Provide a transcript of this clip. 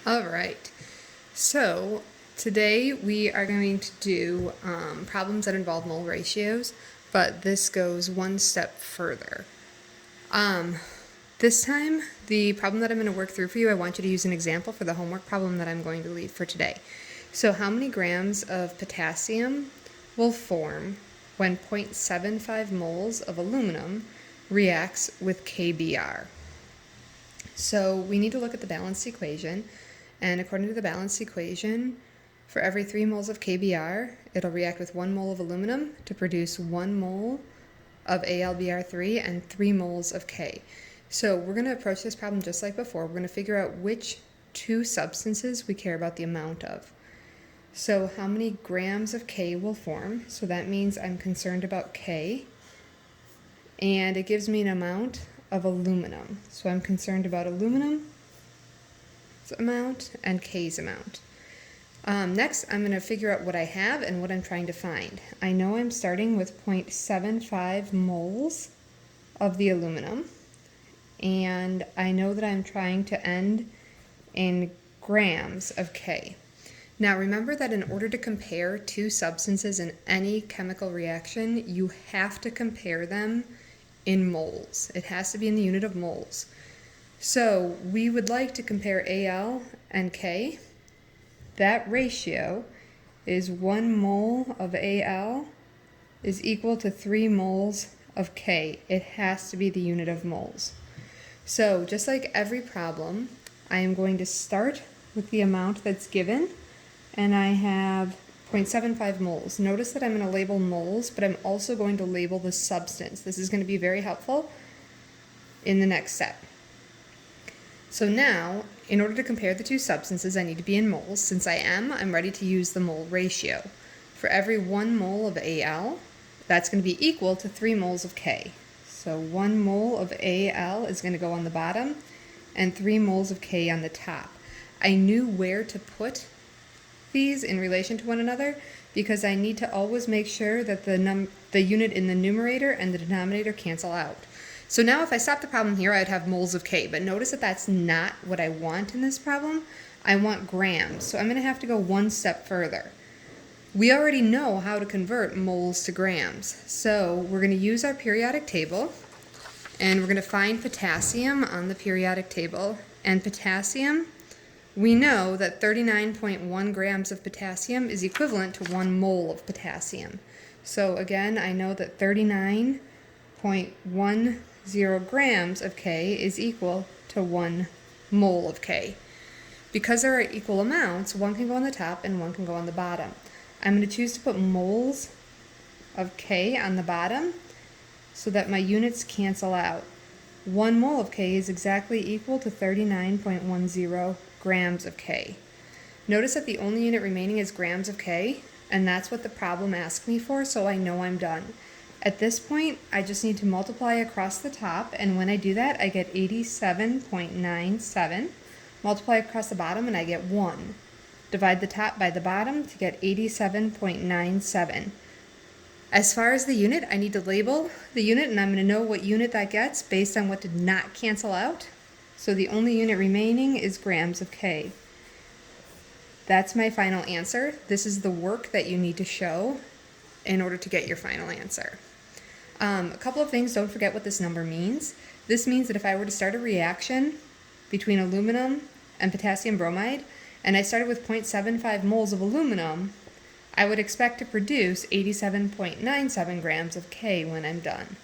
All right, so today we are going to do problems that involve mole ratios, but this goes one step further. This time, the problem that I'm going to work through for you, I want you to use an example for the homework problem that I'm going to leave for today. So how many grams of potassium will form when 0.75 moles of aluminum reacts with KBr? So we need to look at the balanced equation, and according to the balanced equation, for every 3 moles of KBr, it'll react with 1 mole of aluminum to produce 1 mole of AlBr3 and 3 moles of K. So we're going to approach this problem just like before. We're going to figure out which two substances we care about the amount of. So how many grams of K will form? So that means I'm concerned about K, and it gives me an amount of aluminum. So I'm concerned about aluminum's amount and K's amount. Next, I'm going to figure out what I have and what I'm trying to find. I know I'm starting with 0.75 moles of the aluminum, and I know that I'm trying to end in grams of K. Now remember that in order to compare two substances in any chemical reaction, you have to compare them in moles. It has to be in the unit of moles. So we would like to compare Al and K. That ratio is 1 mole of Al is equal to 3 moles of K. It has to be the unit of moles. So just like every problem, I am going to start with the amount that's given, and I have 0.75 moles. Notice that I'm going to label moles, but I'm also going to label the substance. This is going to be very helpful in the next step. So now, in order to compare the two substances, I need to be in moles. Since I'm ready to use the mole ratio. For every 1 mole of Al, that's going to be equal to 3 moles of K. So 1 mole of Al is going to go on the bottom, and 3 moles of K on the top. I knew where to put these in relation to one another because I need to always make sure that the unit in the numerator and the denominator cancel out. So now if I stop the problem here, I'd have moles of K, but notice that that's not what I want in this problem. I want grams, so I'm going to have to go one step further. We already know how to convert moles to grams, so we're going to use our periodic table, and we're going to find potassium on the periodic table. And potassium, we know that 39.1 grams of potassium is equivalent to 1 mole of potassium. So again, I know that 39.10 grams of K is equal to 1 mole of K. Because there are equal amounts, one can go on the top and one can go on the bottom. I'm going to choose to put moles of K on the bottom so that my units cancel out. 1 mole of K is exactly equal to 39.10 grams of K. Notice that the only unit remaining is grams of K, and that's what the problem asked me for, so I know I'm done. At this point, I just need to multiply across the top, and when I do that, I get 87.97. Multiply across the bottom, and I get 1. Divide the top by the bottom to get 87.97. As far as the unit, I need to label the unit, and I'm going to know what unit that gets based on what did not cancel out. So the only unit remaining is grams of K. That's my final answer. This is the work that you need to show in order to get your final answer. A couple of things, don't forget what this number means. This means that if I were to start a reaction between aluminum and potassium bromide, and I started with 0.75 moles of aluminum, I would expect to produce 87.97 grams of K when I'm done.